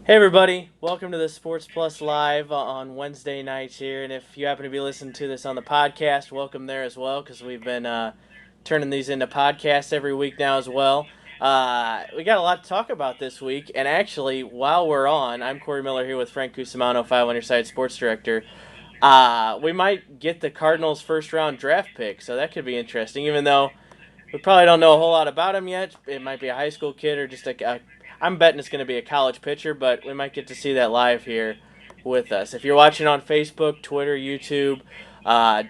Hey everybody, welcome to the Sports Plus Live on Wednesday nights here. And if you happen to be listening to this on the podcast, welcome there as well, because we've been turning these into podcasts every week now as well. We got a lot to talk about this week, and actually, while we're on, I'm Corey Miller here with Frank Cusumano, 500 Side Sports Director. We might get the Cardinals' first round draft pick, so that could be interesting, even though we probably don't know a whole lot about him yet. It might be a high school kid or just I'm betting it's going to be a college pitcher, but we might get to see that live here with us. If you're watching on Facebook, Twitter, YouTube,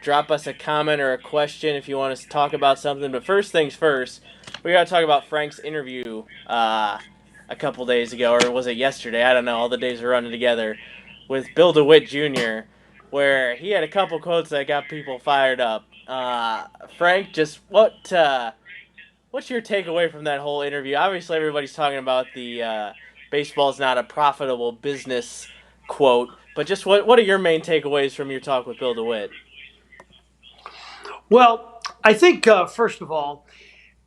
drop us a comment or a question if you want us to talk about something. But first things first, we got to talk about Frank's interview a couple days ago, or was it yesterday? I don't know. All the days are running together with Bill DeWitt Jr., where he had a couple quotes that got people fired up. Frank, just what's your takeaway from that whole interview? Obviously, everybody's talking about the baseball's not a profitable business quote, but just what are your main takeaways from your talk with Bill DeWitt? Well, I think, first of all,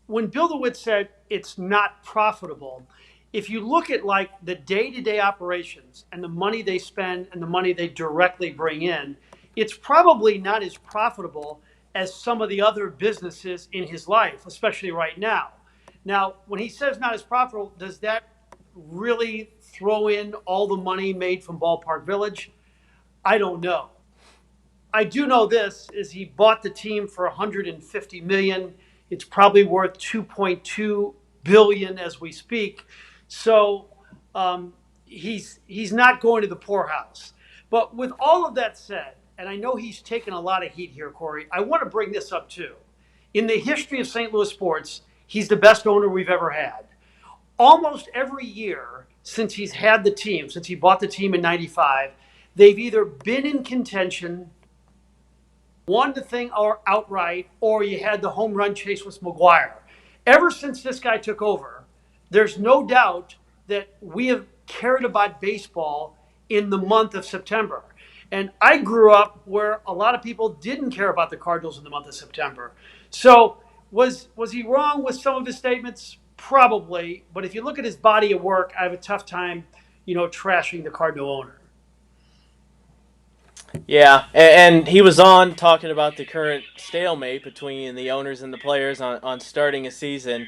when Bill DeWitt said it's not profitable, if you look at like the day-to-day operations and the money they spend and the money they directly bring in, it's probably not as profitable as some of the other businesses in his life, especially right now. Now, when he says not as profitable, does that really throw in all the money made from Ballpark Village? I don't know. I do know this is he bought the team for 150 million. It's probably worth 2.2 billion as we speak. So he's not going to the poorhouse. But with all of that said, and I know he's taken a lot of heat here, Corey, I want to bring this up too. In the history of St. Louis sports, he's the best owner we've ever had. Almost every year since he's had the team, since he bought the team in 95, they've either been in contention, won the thing or outright, or you had the home run chase with McGwire. Ever since this guy took over, there's no doubt that we have cared about baseball in the month of September. And I grew up where a lot of people didn't care about the Cardinals in the month of September. So was he wrong with some of his statements? Probably. But if you look at his body of work, I have a tough time, trashing the Cardinal owner. Yeah, and he was on talking about the current stalemate between the owners and the players on starting a season.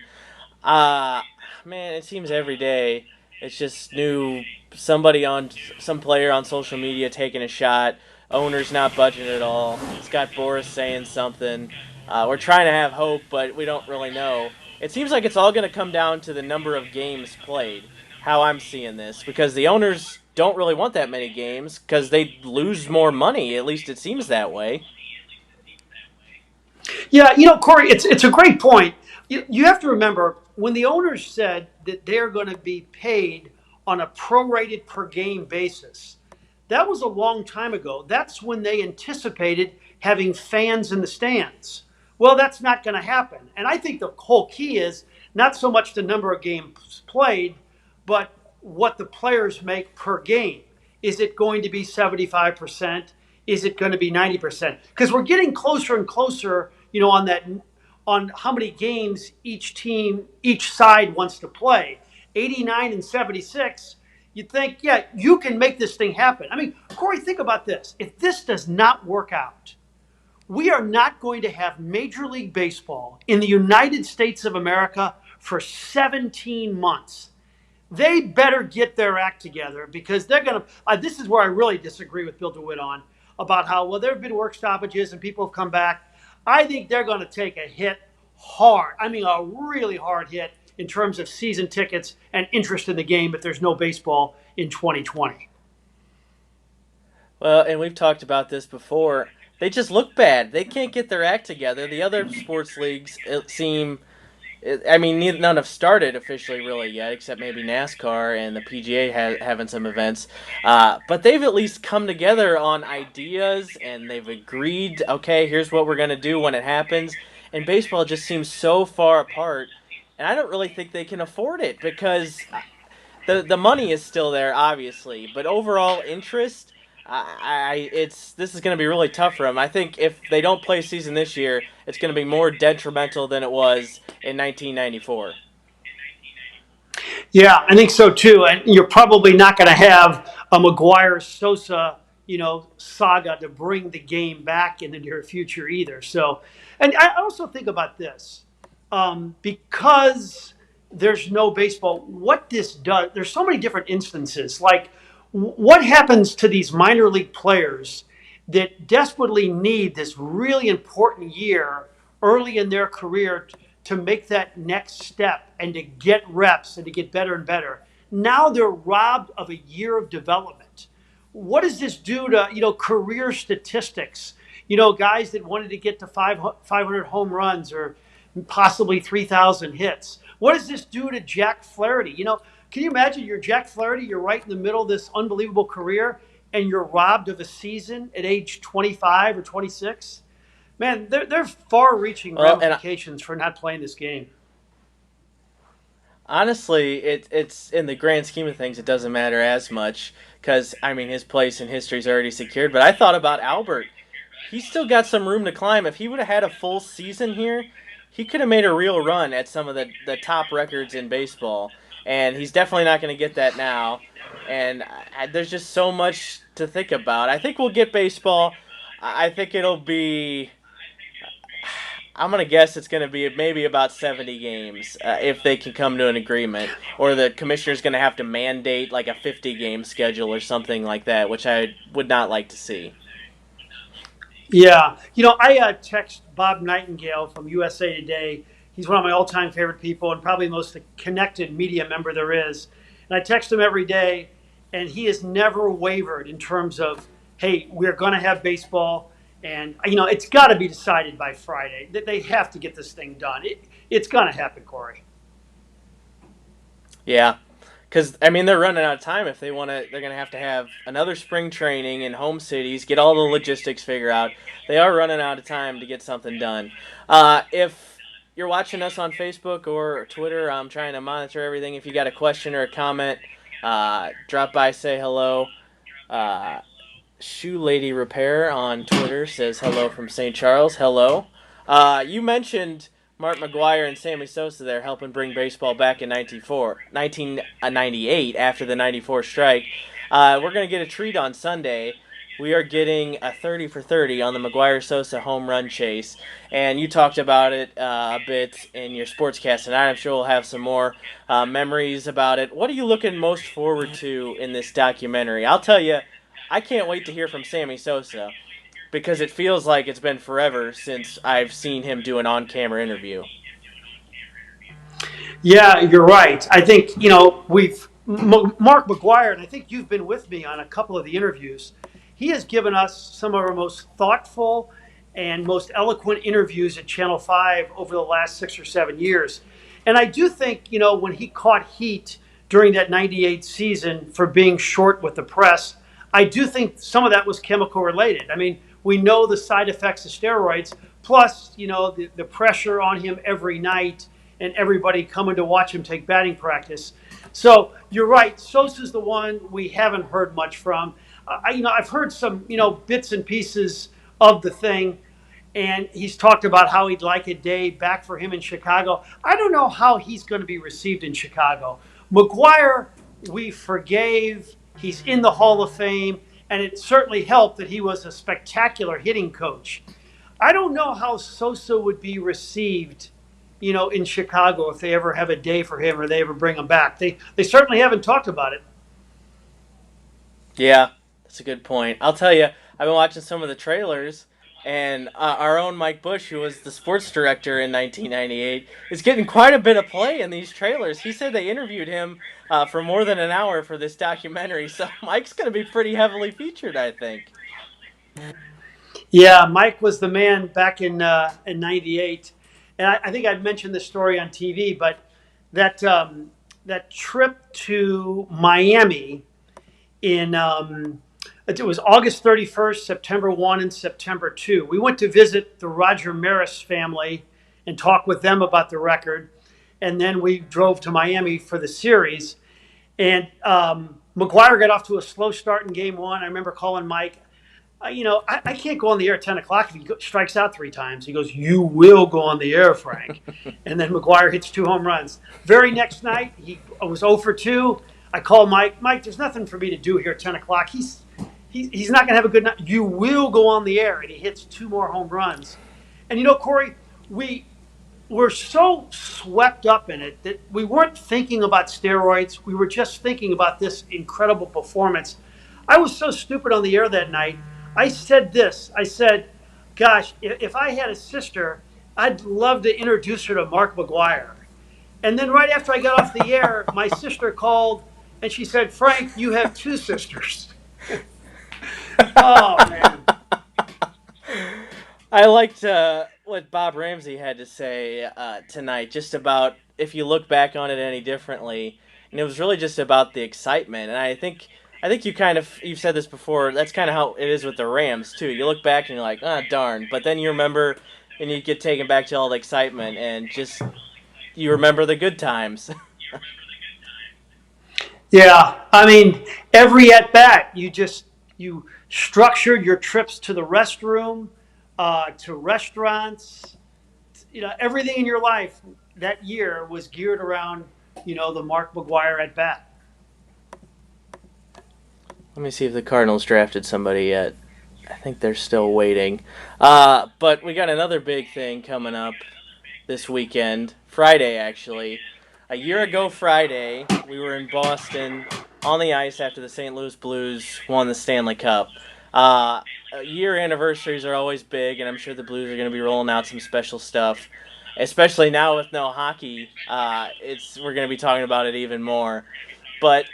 Uh Man, it seems every day it's just new some player on social media taking a shot. Owner's not budging at all. Scott Boras saying something. We're trying to have hope, but we don't really know. It seems like it's all going to come down to the number of games played. How I'm seeing this, because the owners don't really want that many games because they lose more money. At least it seems that way. Yeah, Corey, it's a great point. You have to remember when the owners said that they're going to be paid on a prorated per game basis. That was a long time ago. That's when they anticipated having fans in the stands. Well, that's not going to happen. And I think the whole key is not so much the number of games played, but what the players make per game. Is it going to be 75%? Is it going to be 90%? Because we're getting closer and closer, on how many games each side wants to play. 89 and 76, you think, yeah, you can make this thing happen. I mean, Corey, think about this. If this does not work out, we are not going to have Major League Baseball in the United States of America for 17 months. They better get their act together because they're going to. This is where I really disagree with Bill DeWitt on about how, well, there have been work stoppages and people have come back. I think they're going to take a hit hard. I mean, a really hard hit in terms of season tickets and interest in the game if there's no baseball in 2020. Well, and we've talked about this before. They just look bad. They can't get their act together. The other sports leagues seem. I mean, none have started officially really yet, except maybe NASCAR and the PGA having some events. But they've at least come together on ideas and they've agreed, okay, here's what we're going to do when it happens. And baseball just seems so far apart. And I don't really think they can afford it because the money is still there, obviously, but overall interest, this is going to be really tough for them. I think if they don't play season this year, it's going to be more detrimental than it was in 1994. Yeah, I think so too. And you're probably not going to have a McGwire Sosa, saga to bring the game back in the near future either. So, and I also think about this because there's no baseball. What this does, there's so many different instances. Like, what happens to these minor league players that desperately need this really important year early in their career to make that next step and to get reps and to get better and better. Now they're robbed of a year of development. What does this do to, career statistics? Guys that wanted to get to 500 home runs or possibly 3,000 hits. What does this do to Jack Flaherty? Can you imagine you're Jack Flaherty, you're right in the middle of this unbelievable career, and you're robbed of a season at age 25 or 26? Man, there are far-reaching ramifications for not playing this game. Honestly, it's in the grand scheme of things, it doesn't matter as much because I mean his place in history is already secured. But I thought about Albert. He's still got some room to climb. If he would have had a full season here, he could have made a real run at some of the top records in baseball. And he's definitely not going to get that now. And there's just so much to think about. I think we'll get baseball. I think it'll be. I'm going to guess it's going to be maybe about 70 games if they can come to an agreement. Or the commissioner's going to have to mandate like a 50-game schedule or something like that, which I would not like to see. Yeah. I text Bob Nightingale from USA Today. He's one of my all-time favorite people and probably the most connected media member there is. And I text him every day, and he has never wavered in terms of, hey, we're going to have baseball. And, it's got to be decided by Friday. They have to get this thing done. It's going to happen, Corey. Yeah. Because, I mean, they're running out of time if they want to. They're going to have another spring training in home cities, get all the logistics figured out. They are running out of time to get something done. If you're watching us on Facebook or Twitter, I'm trying to monitor everything. If you got a question or a comment, drop by, say hello. Shoe Lady Repair on Twitter says hello from St. Charles. Hello. You mentioned Mark McGwire and Sammy Sosa there helping bring baseball back in 1998 after the 94 strike. We're going to get a treat on Sunday. We are getting a 30 for 30 on the McGwire-Sosa home run chase. And you talked about it a bit in your sportscast tonight. I'm sure we'll have some more memories about it. What are you looking most forward to in this documentary? I'll tell you, I can't wait to hear from Sammy Sosa because it feels like it's been forever since I've seen him do an on-camera interview. Yeah, you're right. I think, we've Mark McGwire, and I think you've been with me on a couple of the interviews. He has given us some of our most thoughtful and most eloquent interviews at Channel 5 over the last 6 or 7 years. And I do think, when he caught heat during that 98 season for being short with the press, I do think some of that was chemical related. I mean, we know the side effects of steroids, plus, the pressure on him every night and everybody coming to watch him take batting practice. So you're right. Sosa's the one we haven't heard much from. I've heard some, bits and pieces of the thing, and he's talked about how he'd like a day back for him in Chicago. I don't know how he's going to be received in Chicago. McGwire, we forgave. He's in the Hall of Fame, and it certainly helped that he was a spectacular hitting coach. I don't know how Sosa would be received, in Chicago if they ever have a day for him or they ever bring him back. They certainly haven't talked about it. Yeah, that's a good point. I'll tell you, I've been watching some of the trailers, and our own Mike Bush, who was the sports director in 1998, is getting quite a bit of play in these trailers. He said they interviewed him for more than an hour for this documentary, so Mike's going to be pretty heavily featured, I think. Yeah, Mike was the man back in '98, and I think I'd mentioned this story on TV. But that trip to Miami in it was August 31st, September 1, and September 2. We went to visit the Roger Maris family and talk with them about the record, and then we drove to Miami for the series. And McGwire got off to a slow start in game one. I remember calling Mike. I can't go on the air at 10 o'clock if he strikes out 3 times. He goes, you will go on the air, Frank. And then McGwire hits 2 home runs. Very next night, I was 0 for 2. I call Mike. Mike, there's nothing for me to do here at 10 o'clock. He's not going to have a good night. You will go on the air. And he hits 2 more home runs. And, Corey, we're so swept up in it that we weren't thinking about steroids. We were just thinking about this incredible performance. I was so stupid on the air that night. I said this. I said, gosh, if I had a sister, I'd love to introduce her to Mark McGwire. And then right after I got off the air, my sister called and she said, Frank, you have 2 sisters. Oh, man. I liked what Bob Ramsey had to say tonight, just about if you look back on it any differently, and it was really just about the excitement. And I think you've said this before. That's kind of how it is with the Rams too. You look back and you're like, ah, darn, but then you remember, and you get taken back to all the excitement, and just you remember the good times. Yeah, I mean, every at bat, you structured your trips to the restroom, to restaurants. Everything in your life that year was geared around, the Mark McGwire at bat. Let me see if the Cardinals drafted somebody yet. I think they're still waiting. But we got another big thing coming up this weekend. Friday, actually. A year ago Friday, we were in Boston on the ice after the St. Louis Blues won the Stanley Cup. Year anniversaries are always big, and I'm sure the Blues are going to be rolling out some special stuff. Especially now with no hockey, we're going to be talking about it even more. But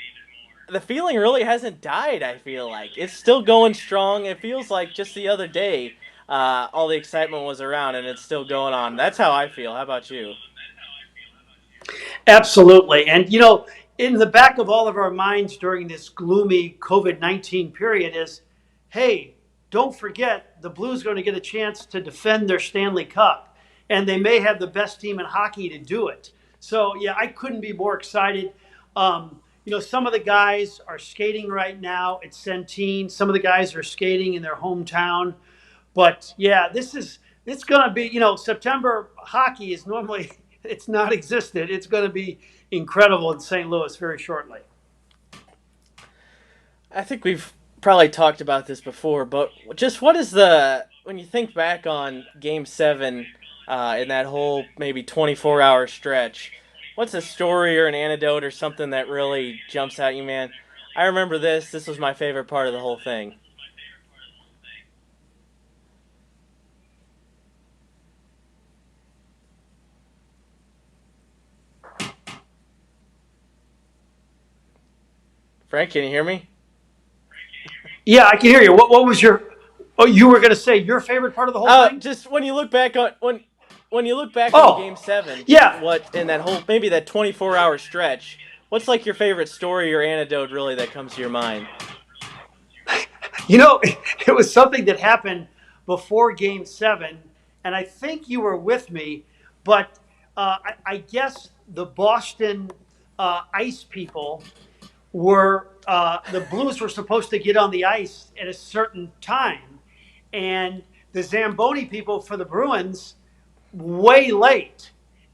the feeling really hasn't died, I feel like. It's still going strong. It feels like just the other day, all the excitement was around, and it's still going on. That's how I feel. How about you? Absolutely. And, in the back of all of our minds during this gloomy COVID-19 period is, hey, don't forget the Blues are going to get a chance to defend their Stanley Cup, and they may have the best team in hockey to do it. So, yeah, I couldn't be more excited. Some of the guys are skating right now at Centene. Some of the guys are skating in their hometown. But, yeah, it's going to be, September hockey is normally, it's not existed. It's going to be incredible in St. Louis very shortly. I think we've probably talked about this before, but just when you think back on Game 7 in that whole maybe 24-hour stretch, what's a story or an anecdote or something that really jumps out at you, man? I remember this. This was my favorite part of the whole thing. Frank, can you hear me? Yeah, I can hear you. What was you were going to say your favorite part of the whole thing? Just when you look back on Game 7, yeah. what in that whole maybe that 24-hour stretch, what's like your favorite story or anecdote really that comes to your mind? It was something that happened before Game 7, and I think you were with me, but I guess the Boston ice people the Blues were supposed to get on the ice at a certain time, and the Zamboni people for the Bruins way late.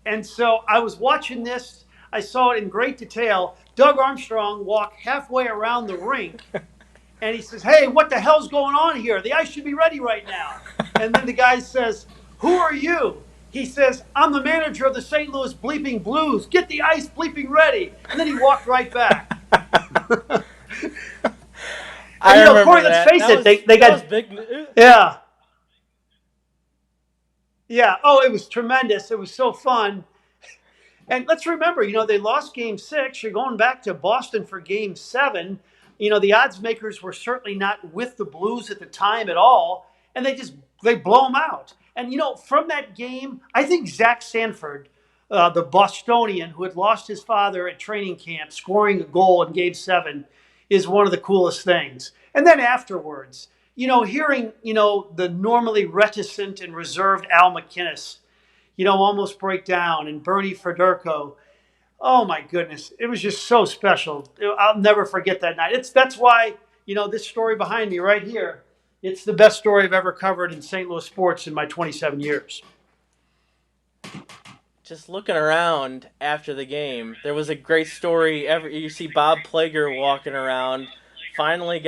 And so I was watching this. I saw it in great detail. Doug Armstrong walked halfway around the rink, and he says, hey, what the hell's going on here? The ice should be ready right now. And then the guy says, who are you? He says, I'm the manager of the St. Louis bleeping Blues. Get the ice bleeping ready. And then he walked right back. I remember Corey, that. Let's face it, they got big. Yeah. Yeah. Oh, it was tremendous. It was so fun. And let's remember, they lost Game 6. You're going back to Boston for Game 7. The odds makers were certainly not with the Blues at the time at all, and they blow them out. And from that game, I think Zach Sanford, the Bostonian who had lost his father at training camp, scoring a goal in Game 7 is one of the coolest things. And then afterwards, hearing, the normally reticent and reserved Al McInnes, almost break down, and Bernie Federko. Oh my goodness. It was just so special. I'll never forget that night. That's why, this story behind me right here, It's the best story I've ever covered in St. Louis sports in my 27 years. Just looking around after the game, there was a great story. You see Bob Plager walking around. Finally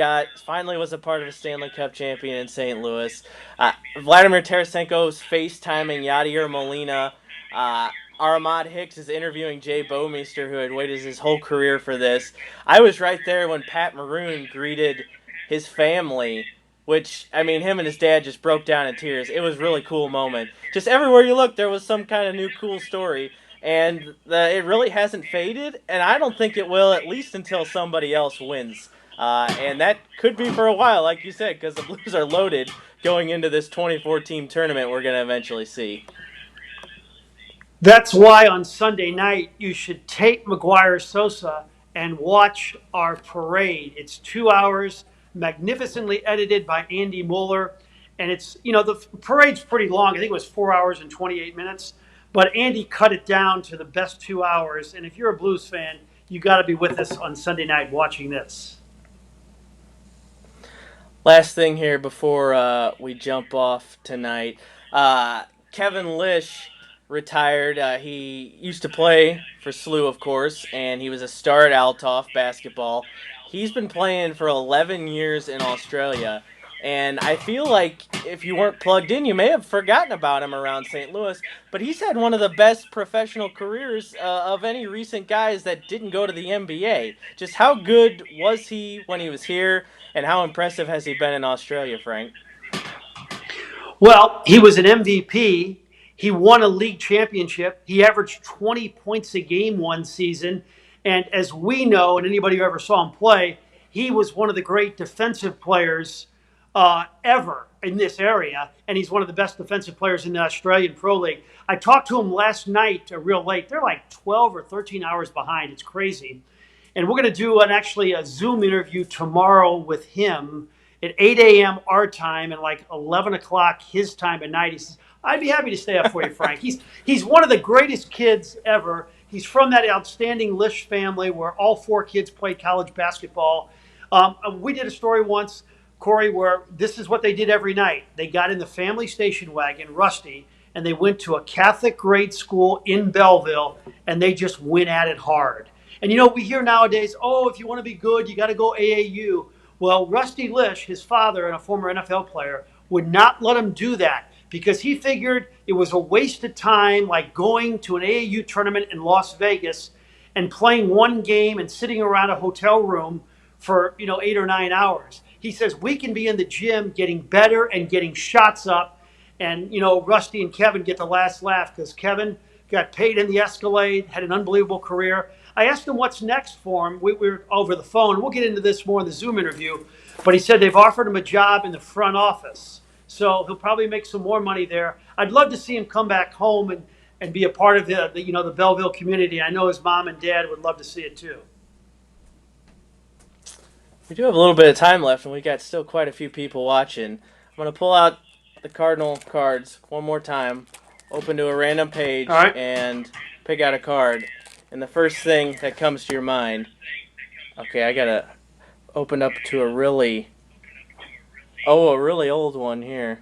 was a part of a Stanley Cup champion in St. Louis. Vladimir Tarasenko's FaceTiming Yadier Molina. Uh, Armad Hicks is interviewing Jay Bouwmeester, who had waited his whole career for this. I was right there when Pat Maroon greeted his family, which, I mean, him and his dad just broke down in tears. It was a really cool moment. Just everywhere you look, there was some kind of new cool story, and it really hasn't faded, and I don't think it will, at least until somebody else wins. And that could be for a while, like you said, because the Blues are loaded going into this 24-team tournament we're going to eventually see. That's why on Sunday night you should take McGwire Sosa and watch our parade. It's 2 hours, magnificently edited by Andy Mueller. And it's, the parade's pretty long. I think it was 4 hours and 28 minutes. But Andy cut it down to the best 2 hours. And if you're a Blues fan, you got to be with us on Sunday night watching this. Last thing here before we jump off tonight. Kevin Lish retired. He used to play for SLU, of course, and he was a star at Althoff basketball. He's been playing for 11 years in Australia, and I feel like if you weren't plugged in, you may have forgotten about him around St. Louis, but he's had one of the best professional careers of any recent guys that didn't go to the NBA. Just how good was he when he was here, and how impressive has he been in Australia, Frank? Well, he was an MVP. He won a league championship. He averaged 20 points a game one season. And as we know, and anybody who ever saw him play, he was one of the great defensive players ever in this area. And he's one of the best defensive players in the Australian Pro League. I talked to him last night real late. They're like 12 or 13 hours behind. It's crazy. And we're going to do a Zoom interview tomorrow with him at 8 a.m. our time and like 11 o'clock his time at night. He says, I'd be happy to stay up for you, Frank. He's one of the greatest kids ever. He's from that outstanding Lish family where all four kids played college basketball. We did a story once, Corey, where this is what they did every night. They got in the family station wagon, Rusty, and they went to a Catholic grade school in Belleville, and they just went at it hard. And, we hear nowadays, if you want to be good, you got to go AAU. Well, Rusty Lish, his father and a former NFL player, would not let him do that because he figured it was a waste of time, like going to an AAU tournament in Las Vegas and playing one game and sitting around a hotel room for, 8 or 9 hours. He says, we can be in the gym getting better and getting shots up. And, Rusty and Kevin get the last laugh because Kevin got paid in the Escalade, had an unbelievable career. I asked him what's next for him. We were over the phone. We'll get into this more in the Zoom interview. But he said they've offered him a job in the front office. So he'll probably make some more money there. I'd love to see him come back home and be a part of the Belleville community. I know his mom and dad would love to see it too. We do have a little bit of time left, and we got still quite a few people watching. I'm going to pull out the Cardinal cards one more time, open to a random page, and pick out a card. And the first thing that comes to your mind, okay, I got to open up to a really old one here.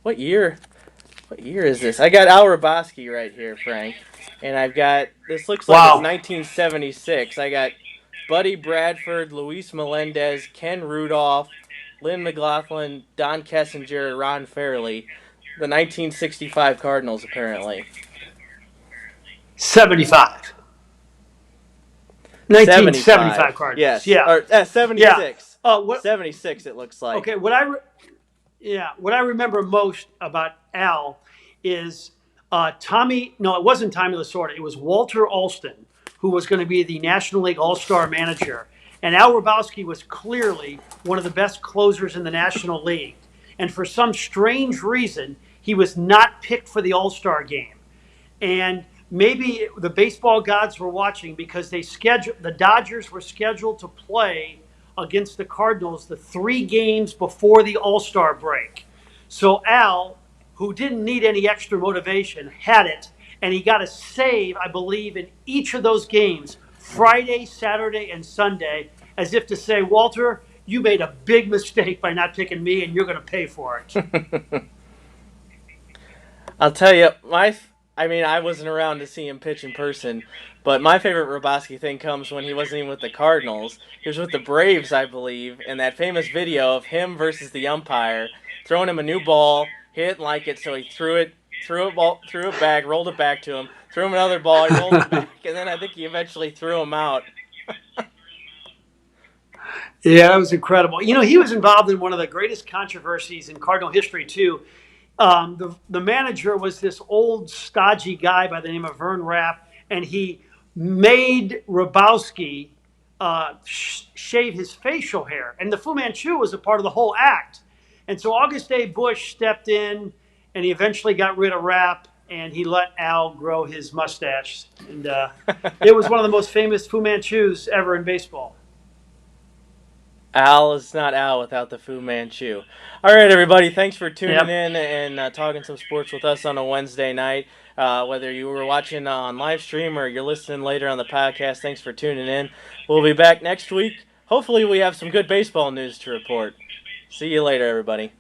What year is this? I got Al Raboski right here, Frank. And I've got, this looks like it's 1976. I got Buddy Bradford, Luis Melendez, Ken Rudolph, Lynn McLaughlin, Don Kessinger, Ron Fairley. The 1965 Cardinals, apparently. 75. 1975 Cardinals. Yes. Yeah. Or 76. Yeah. 76, it looks like. Okay. What I remember most about Al is Tommy. No, it wasn't Tommy Lasorda. It was Walter Alston, who was going to be the National League All-Star manager. And Al Raboski was clearly one of the best closers in the National League. And for some strange reason, he was not picked for the All-Star game. And maybe the baseball gods were watching because the Dodgers were scheduled to play against the Cardinals the 3 games before the All-Star break. So Al, who didn't need any extra motivation, had it, and he got a save, I believe, in each of those games, Friday, Saturday, and Sunday. as if to say, Walter, you made a big mistake by not picking me, and you're going to pay for it. I'll tell you, I wasn't around to see him pitch in person, but my favorite Robosky thing comes when he wasn't even with the Cardinals. He was with the Braves, I believe, and that famous video of him versus the umpire throwing him a new ball. He didn't like it, so he threw it back, rolled it back to him, threw him another ball, he rolled it back, and then I think he eventually threw him out. Yeah, that was incredible. He was involved in one of the greatest controversies in Cardinal history, too. The manager was this old, stodgy guy by the name of Vern Rapp, and he made Rabowski shave his facial hair. And the Fu Manchu was a part of the whole act. And so August A. Bush stepped in, and he eventually got rid of Rapp, and he let Al grow his mustache. And it was one of the most famous Fu Manchus ever in baseball. Al is not Al without the Fu Manchu. All right, everybody, thanks for tuning Yep. in and talking some sports with us on a Wednesday night. Whether you were watching on live stream or you're listening later on the podcast, thanks for tuning in. We'll be back next week. Hopefully we have some good baseball news to report. See you later, everybody.